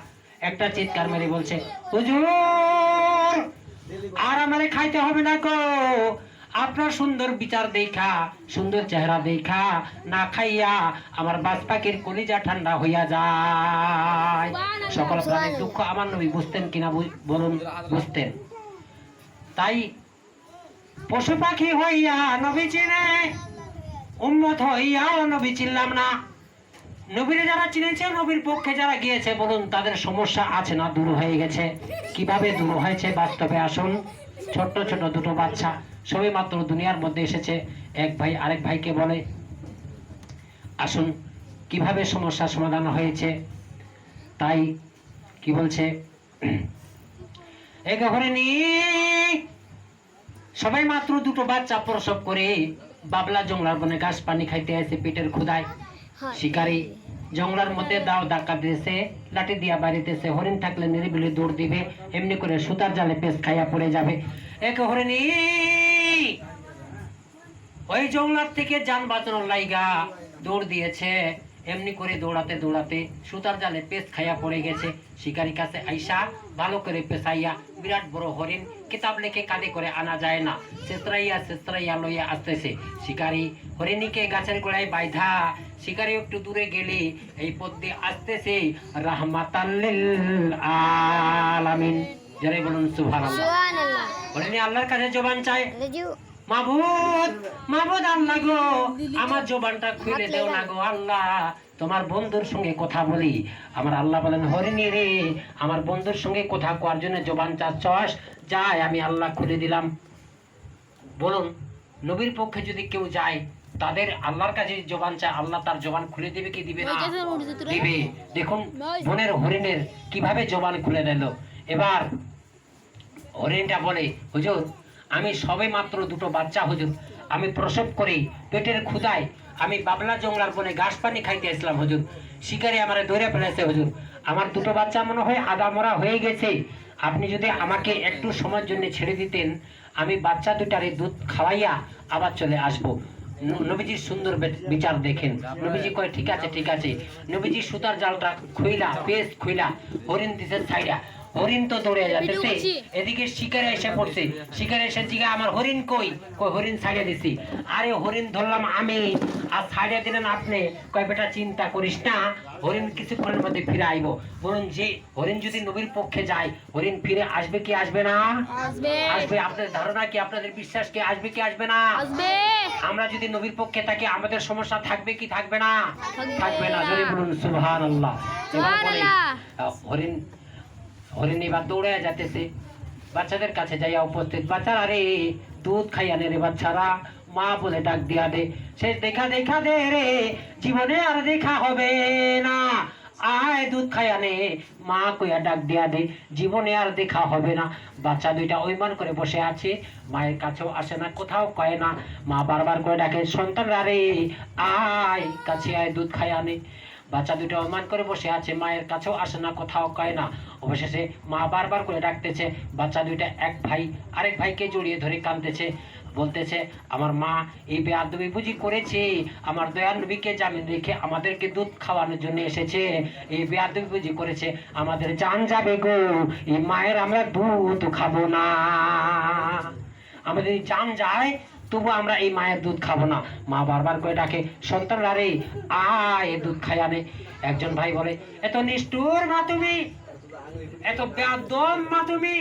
একটা চিৎকার মেরে বলছে হুজুর আর আমারে খাইতে হবে না গো, আপনার সুন্দর বিচার দেখা, সুন্দর চেহারা দেখা না খাইয়া আমার বাজ পাখির কলিজা ঠান্ডা হইয়া যায়। সকল প্রাণীর দুঃখ আমার নবী বুঝতেন কিনা বলুন? বুঝতেন। তাই পশু পাখি হইয়া নবী চিনে, উম্মত হইয়াও নবী চিনলাম না। নবীরে যারা চিনেছে, নবীর পক্ষে যারা গিয়েছে, বলুন তাদের সমস্যা আছে না দূর হয়ে গেছে? কিভাবে দূর হয়েছে বাস্তবে আসুন। ছোট্ট ছোট 2 বাচ্চা সবে মাত্র দুনিয়ার মধ্যে এসেছে, এক ভাই আরেক ভাইকে বলে আসুন কিভাবে সমস্যার সমাধান হয়েছে। তাই কি বলছে, এক ঘরে নি সবাই মাত্র দুটো বাচ্চা প্রসব করে বাবলা জংলার বনে ঘাস পানি খাইতে আসে পেটের ক্ষুধায়। শিকারী জঙ্গলার মধ্যে দাও ধাক্কা দিয়েছে, লাঠি দিয়া বাড়িতেছে। হরিণ থাকলে নিরিবিলি দৌড় দিবে, এমনি করে সুতার জালে পেস খাইয়া পড়ে যাবে। এক হরিণী ওই জঙ্গলার থেকে যান বাঁচানোর লাইগা দৌড় দিয়েছে। এমনি করে দৌড়াতে দৌড়াতে সুতার জালে পেস খাইয়া পড়ে গেছে। শিকারী কাছে আইসা ভালো করে পেশাইয়া বিরাট বড় হরিণ, কিতাব লেখে কাঁধে করে আনা যায় না, ছেত্রাইয়া লইয়া আসতেছে। শিকারী হরিণীকে গাছের গোড়ায় বাইধা, শিকারী একটু দূরে গেলে এই পথ দিয়ে আসতেছে রাহমাতাল লিল আলামিন। যারা বলুন সুবহানাল্লাহ। সুবহানাল্লাহ। হরিণী আল্লাহর কাছে জবান চায়, লেজু মাবুদ মাবুদ আল্লাহ গো, আমার জবানটা খুলে দেও না গো আল্লাহ, তোমার বন্ধুর সঙ্গে কথা বলি। আমার আল্লাহ বলেন, হরিণী রে, আমার বন্ধুর সঙ্গে কথা কোয়ার জন্য জবান চাচ্ছস, যাই আমি আল্লাহ খুলে দিলাম। বলুন, নবীর পক্ষে যদি কেউ যায়, তাদের আল্লাহর কাছে জবান চায়, আল্লাহ তার জবান খুলে দিবে কি দিবে না? দিবে। দেখুন বনের হরিণের কিভাবে জবান খুলে দিল। এবার হরিণটা বলে, হুজুর আমি সবে মাত্র দুটো বাচ্চা, হুজুর আমি প্রসব করি পেটের ক্ষুধায় আমি বাবলা জংলার বনে ঘাস পানি খাইতে আসলাম, হুজুর শিকারী আমারে ধরে ফেলেছে, হুজুর আমার দুটো বাচ্চা মনে হয় আদা মরা হয়ে গেছে, আপনি যদি আমাকে একটু সময়ের জন্য ছেড়ে দিতেন, আমি বাচ্চা দুটারে দুধ খাওয়াইয়া আবার চলে আসবো। নবীজির সুন্দর বিচার দেখেন। নবীজি কয় ঠিক আছে ঠিক আছে। নবীজি সুতার জালটা খুইলা পেস খুইলা হরিণ দিছে ছাইড়া। হরিণ তো দৌড়ে যাচ্ছে, এদিকে শিকারে এসে পড়ছে। শিকারে এসে জিগা আমার হরিণ কই? কই হরিণ ছাড়িয়ে দিছি। আরে হরিণ ধরলাম আমি আর ছাড়িয়ে দিলেন আপনি। কয় বেটা চিন্তা করিস না, হরিণ কিছুক্ষণের মধ্যে ফিরে আইব। বলুন যে হরিণ যদি নবীর পক্ষে যায়, হরিণ ফিরে আসবে কি আসবে না? আসবে। আপনাদের ধারণা কি, আপনাদের বিশ্বাস কি আসবে কি আসবে না? আমরা যদি নবীর পক্ষে থাকি আমাদের সমস্যা থাকবে কি থাকবে না? থাকবে না। জোরে বলুন সুবহানাল্লাহ। হরিণ হরিণ এবার দৌড়ে যাইতেছে, বাচ্চাদের কাছে যাইয়া উপস্থিত। বাচ্চারা রে দুধ খাইয়া নে রে বাচ্চারা, মা বলে ডাক দিয়া দে, সে দেখা দেখা দে রে, জীবনে আর দেখা হবে না, আয় দুধ খাইয়া নে, মা কইয়া ডাক দিয়া দে, জীবনে আর দেখা হবে না। বাচ্চা দুইটা ওইমান করে বসে আছে, মায়ের কাছেও আসে না, কোথাও কয় না। মা বারবার করে ডাকে, সন্তানরা রে আয় কাছে আয় দুধ খাইয়া নে। বাচ্চা দুটো অমান করে বসে আছে, মায়ের কাছেও আসে না, কোথাও কয় না। অবশেষে মা বারবার করে ডাকতেছে। বাচ্চা দুইটা এক ভাই আরেক ভাইকে জড়িয়ে ধরে কাঁদতেছে, বলতেছে আমার মা এই বেয়াদবি বুঝি করেছে, আমার দয়াল নবীকে জামিন রেখে আমাদেরকে দুধ খাওয়ানোর জন্য এসেছে, এই বেয়াদবি বুঝি করেছে, আমাদের জান যাবে গো, এই মায়ের আমরা দুধ খাবো না, আমাদের জান যায় তবু আমরা এই মায়ের দুধ খাবো না। মা বারবার করে ডাকে, সন্তানরা রে আয় দুধ খাইয়া নে। একজন ভাই বলে, এত নিষ্ঠুর মা তুমি, এত বেয়াদব মা তুমি,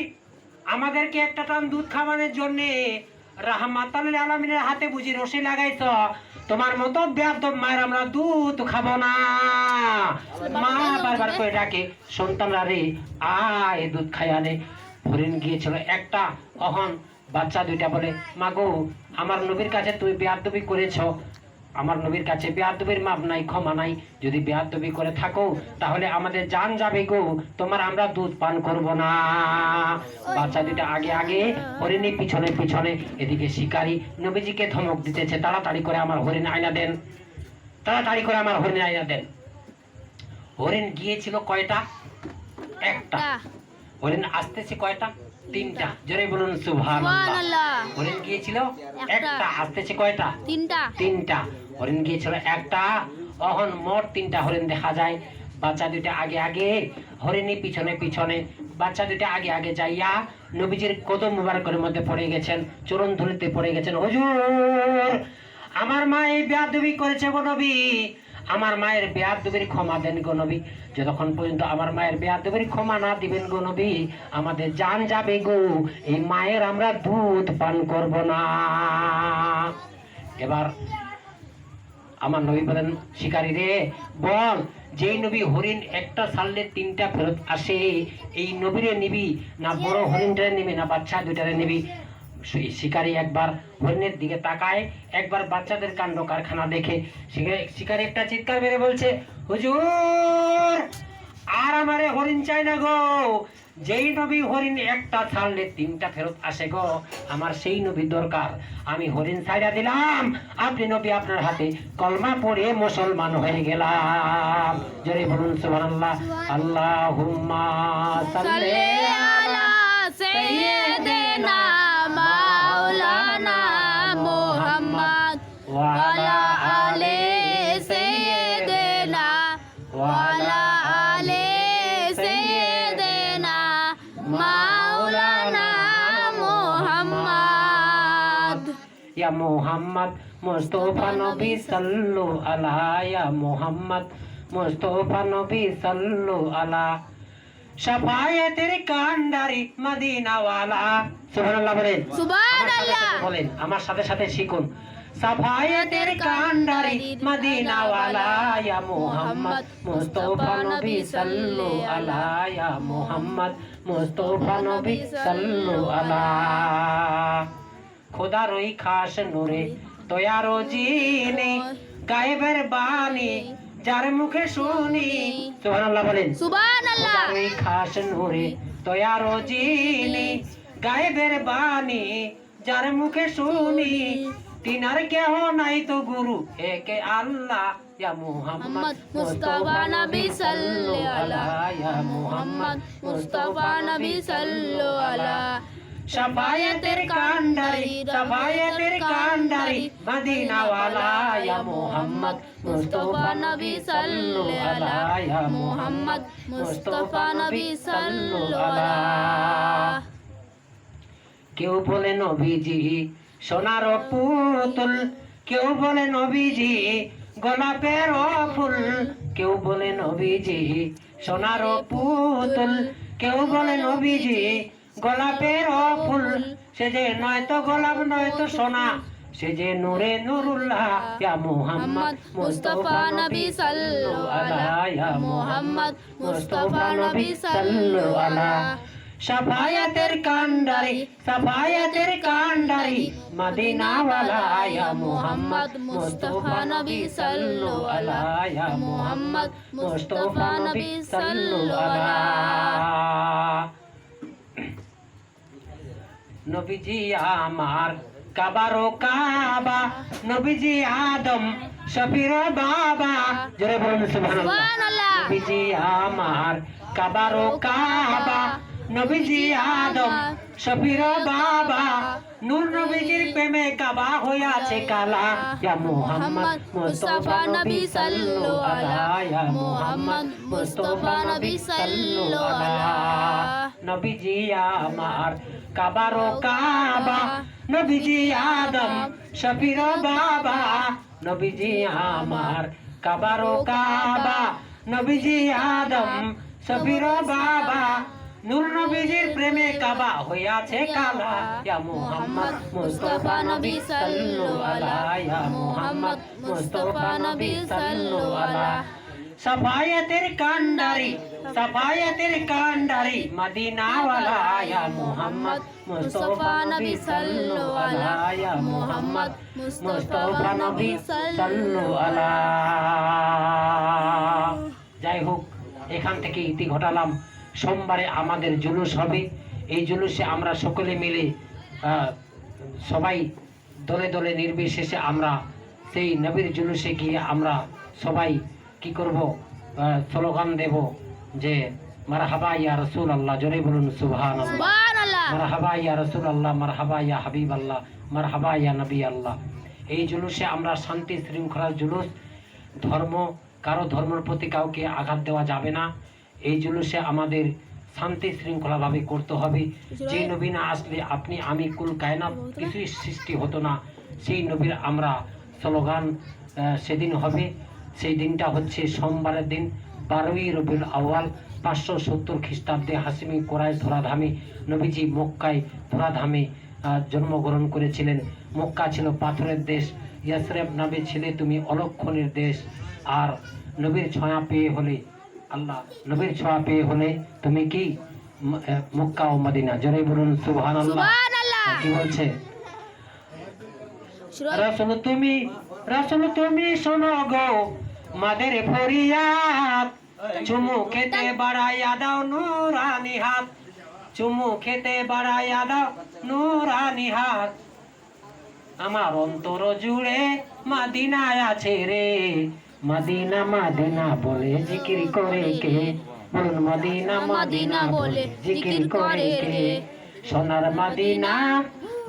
আমাদেরকে একটা টান দুধ খাওয়ানোর জন্য রাহমাতাল লিল আলামিনের হাতে বুঝি রশি লাগাইছ, তোমার মতো বেয়াদব মায়ের আমরা দুধ খাবো না। মা বারবার করে ডাকে, সন্তানরা রে আয় দুধ খাইয়া নে। হরিণ গিয়েছিল একটা, অহন বাচ্চা দুইটা বলে, মা গো আমার নবীর কাছে তুমি বেয়াদবি করেছ, আমার নবীর কাছে বেয়াদবির মাপ নাই, ক্ষমা নাই, যদি বেয়াদবি করে থাকো তাহলে আমাদের জান যাবে গো, তোমার আমরা দুধ পান করব না। বাচ্চা দুইটা আগে আগে, হরিণী পিছনে পিছনে। এদিকে শিকারী নবীজিকে ধমক দিতেছে, তাড়াতাড়ি করে আমার হরিণ আয়না দেন, তাড়াতাড়ি করে আমার হরিণ আয়না দেন। হরিণ গিয়েছিল কয়টা? একটা। হরিণ আসতেছে কয়টা? তিনটা। জোরে বলুন সুবহানাল্লাহ। হরিণ গিয়েছিল একটা, আসতেছে কয়টা? তিনটা। হরিণ গিয়েছিল একটা, অহন মোট তিনটা হরিণ দেখা যায়। বাচ্চা দুইটা আগে আগে, হরিণী পিছনে পিছনে। বাচ্চা দুইটা আগে আগে যাইয়া নবীজির কদম মুবারকের মধ্যে পড়ে গেছেন, চরণ ধুলিতে পড়ে গেছেন। হুজুর আমার মা এই বেয়াদবি করেছে গো নবী, আমার মায়ের বেয়াদবির ক্ষমা দেন গো নবী। যতক্ষণ পর্যন্ত আমার মায়ের বেয়াদবির ক্ষমা না দিবেন গো নবী, আমাদের জান যাবে গো, এই মায়ের আমরা দুধ পান করব না। এবার আমার নবী বলেন, শিকারী রে বল, যেই নবী হরিণ একটা ছাড়লে তিনটা ফেরত আসে, এই নবীরে নিবি না বড় হরিণটারে নিবি না বাচ্চা দুইটারে নিবি? শিকারী একবার হরিণের দিকে তাকায়, একবার বাচ্চাদের কাণ্ড কারখানা দেখে শিকারী একটা চিৎকার মেরে বলছে, হুজুর আর আমারে হরিণ চাই না গো। যেই নবী হরিণ একটা ছাড়লে তিনটা ফেরত আসে গো, আমার সেই নবী দরকার। আমি হরিণ ছাইড়া দিলাম, আপনি নবী আপনার হাতে কলমা পড়ে মুসলমান হয়ে গেলাম। জোরে বলুন সুবহানাল্লাহ। আল্লাহুম্মা সাল্লি আলা সাইয়্যিদিনা মাওলানা মুহাম্মদ ওয়া আলা আলি সাইয়্যিদিনা ওয়া আলা আলি সাইয়্যিদিনা মাওলানা মুহাম্মদ। ইয়া মুহাম্মদ মুস্তাফা নবী সাল্লু আলা, ইয়া মুহাম্মদ মুস্তাফা নবী সাল্লু আলা, শাফায়াতের কান্ডারি মদিনা ওয়ালা। সুবহানাল্লাহ বলেন, সুবহানাল্লাহ বলেন আমার সাথে সাথে শিখুন। শাফায়াতের কান্ডারি মদিনা ওয়ালা, ইয়া মুহাম্মদ মুস্তাফা নবী সাল্লু আলা, ইয়া মুহাম্মদ মুস্তাফা নবী সাল্লু আলা। খোদার ওই খাস নূরে তৈয়ার জিনে গায়েবের বাণী যার মুখে শুনি। সুবহানাল্লাহ বলেন, সুবহানাল্লাহ খোদার ওই খাস নূরে তৈয়ার জিনে গায়েবের বাণী যার মুখে শুনি। তিনার কেহ নাই তো গুরু একে আল্লাহ, ইয়া মুহাম্মদ মুস্তাফা নবী সাল্লু আলা, ইয়া মুহাম্মদ মুস্তাফা নবী সাল্লু আলা। শাফায়াতের কান্ডারি, শাফায়াতের কান্ডারি মদিনা ওয়ালা, ইয়া মুহাম্মদ মুস্তাফা নবী সাল্লু আলা, ইয়া মুহাম্মদ মুস্তাফা নবী সাল্লু আলা। কেউ বলে নবীজি সোনার পুতুল, কেউ বলে নবীজি গোলাপের ফুল, কেউ বলে নবীজি সোনার পুতুল, কেউ বলে নবীজি গোলাপের ফুল। সে যে নয়তো গোলাপ নয়তো সোনা, সে যে নূরে নূরুল্লাহ, ইয়া মুহাম্মদ মুস্তাফা নবী সাল্লু আলা, ইয়া মুহাম্মদ মুস্তাফা নবী সাল্লু আলা। শাফায়াতের কান্ডারি, শাফায়াতের কান্ডারি মদিনা ওয়ালা, ইয়া মুহাম্মদ মুস্তাফা নবী সাল্লু আলা, ইয়া মুহাম্মদ মুস্তাফা নবী সাল্লু আলা। নবীজি আমার কাবারো কাবা, নবীজি আদম শফির বাবা। জোরে বলুন সুবহানাল্লাহ। নবীজি আমার কাবারো কাবা, নবীজি আদম শফির বাবা। নূর নবীজির প্রেমে কাবা হইয়াছে কালা, ইয়া মুহাম্মদ মুস্তাফা নবী সাল্লু আলা, ইয়া মুহাম্মদ মুস্তাফা নবী সাল্লু আলা। নবীজি আমার কাবারো কাবা, নবীজি আদম শফির বাবা। নবীজি আমার কাবারো কাবা, নবীজি আদম শফির বাবা। নূর নবীজির প্রেমে কাবা হইয়াছে কালা, ইয়া মুহাম্মদ মুস্তাফা নবী সাল্লু আলা, ইয়া মুহাম্মদ মুস্তাফা নবী সাল্লু আলা। শাফায়াতের কান্ডারি, শাফায়াতের কান্ডারি মদিনা ওয়ালা, ইয়া মুহাম্মদ মুস্তাফা নবী সাল্লু আলা, ইয়া মুহাম্মদ মুস্তাফা নবী সাল্লু আলা। যাই হোক, এখান থেকে ইতি ঘটালাম। সোমবারে আমাদের জুলুস হবে। এই জুলুসে আমরা সকলে মিলে সবাই দলে দলে নির্বিশেষে আমরা সেই নবীর জুলুসে গিয়ে আমরা সবাই কি করব, স্লোগান দেব যে মারহাবা ইয়া রাসূলুল্লাহ। জোরে বলুন সুবহানাল্লাহ। সুবহানাল্লাহ। মারহাবা ইয়া রাসূলুল্লাহ, মারহাবা ইয়া হাবিবাল্লাহ, মারহাবা ইয়া নবী আল্লাহ। এই জুলুসে আমরা শান্তি শৃঙ্খলার জুলুস। কারো ধর্মের প্রতি কাউকে আঘাত দেওয়া যাবে না। এই জুলুসে আমাদের শান্তি শৃঙ্খলাভাবে করতে হবে। যে নবী না আসলে আপনি আমি কুল কায়নাত কিছুই সৃষ্টি হতো না। সেই নবীর আমরা স্লোগান সেদিন হবে। সেই দিনটা হচ্ছে সোমবারের দিন, 12ই রবিউল আউয়াল 570 খ্রিস্টাব্দে হাসিমি কোরাইশ ধরাধামে নবীজি মক্কায় ধরাধামে জন্মগ্রহণ করেছিলেন। মক্কা ছিল পাথরের দেশ, ইয়াসরেব নামে ছিলে তুমি অলক্ষণের দেশ। আর নবীর ছোঁয়া পেয়ে হলে আল্লাহ, নবীর ছোঁয়া পেয়ে হলে তুমি কি মক্কা ও মদিনা। জোরে বলুন সুবহানাল্লাহ। কি বলছে? রাসূল তুমি শোনো গো মাদের ফরিয়াদ, চুমু খেতে বাড়াইয়া দাও নুরানি হাত, চুমু খেতে বাড়াইয়া দাও নুরানি হাত, আমার অন্তর জুড়ে মদিনায় আছে রে, মদিনা মদিনা বলে জিকির করে কে, বলুন মদিনা মদিনা বলে জিকির করে কে, সোনার মদিনা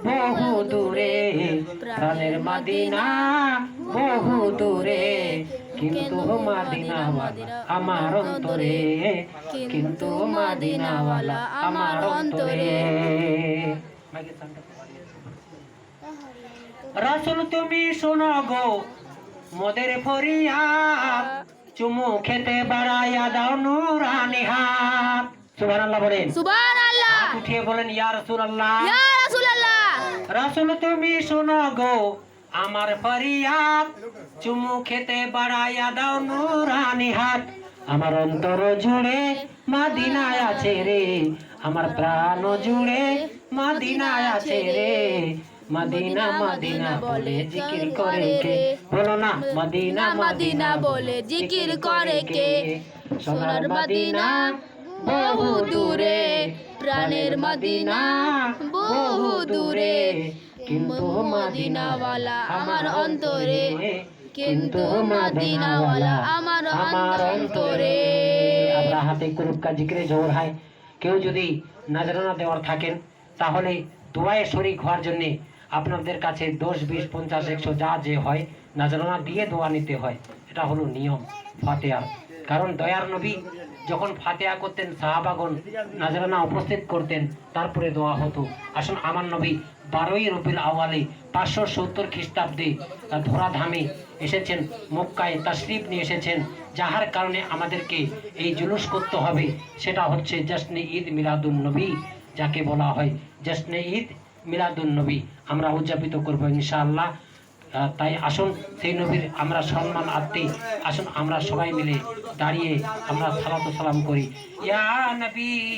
বহু দূরে, প্রাণের মদিনা বহু দূরে, কিন্তু মদিনাওয়ালা আমার অন্তরে, কিন্তু মদিনাওয়ালা আমার অন্তরে। রাসূল তুমি শোনো গো মোদের ফরিয়াদ, চুমু খেতে বাড়াইয়া দাও নুরানি হাত। সুবহানাল্লাহ বলেন, সুবহানাল্লাহ। হাত উঠিয়ে বলেন ইয়া রাসূলুল্লাহ। ইয়া রাসূলুল্লাহ। রাসূল তুমি শোনো গো আমার ফরিয়াদ, চুমু খেতে বাড়াইয়া দাও নুরানি হাত, আমার অন্তর জুড়ে মদিনায় আছে রে, আমার প্রাণ জুড়ে মদিনায় আছে রে, মদিনা মদিনা বলে জিকির করে কে, বলো না মদিনা মদিনা বলে জিকির করে কে, সোনার মদিনা বহু দূরে, প্রাণের মদিনা বহু দূরে, কিন্তু মদিনাওয়ালা আমার অন্তরে, কিন্তু মদিনাওয়ালা আমার অন্তরে। আল্লাহ হাতে কুরুব কা জিক্রে জোর হয়। কেউ যদি নজরানা দেওয়ার থাকেন তাহলে দোয়ায়ে শরীক হওয়ার জন্য আপনাদের কাছে 10, 20, 50, 100 যা যে হয় নজরানা দিয়ে দোয়া নিতে হয়। এটা হলো নিয়ম ফাতিহা। কারণ দয়ার নবী যখন ফাতিহা করতেন সাহাবাগণ নজরানা উপস্থিত করতেন, তারপরে দোয়া হতো। আসুন আমার নবী 12ই রবিউল আউয়ালে 570 খ্রিস্টাব্দে ধরাধামে এসেছেন, মক্কায় তাশরিফ নিয়ে এসেছেন, যাহার কারণে আমাদেরকে এই জুলুস করতে হবে। সেটা হচ্ছে জশ্নে ঈদ মিলাদুন নবী, যাকে বলা হয় জশ্নে ঈদ মিলাদুন নবী। আমরা উদযাপিত করবো ইনশাআল্লাহ। তাই আসুন সেই নবীর আমরা সম্মান আত্মে আসুন আমরা সবাই মিলে দাঁড়িয়ে আমরা সালাতু সালাম করি। ইয়া নবী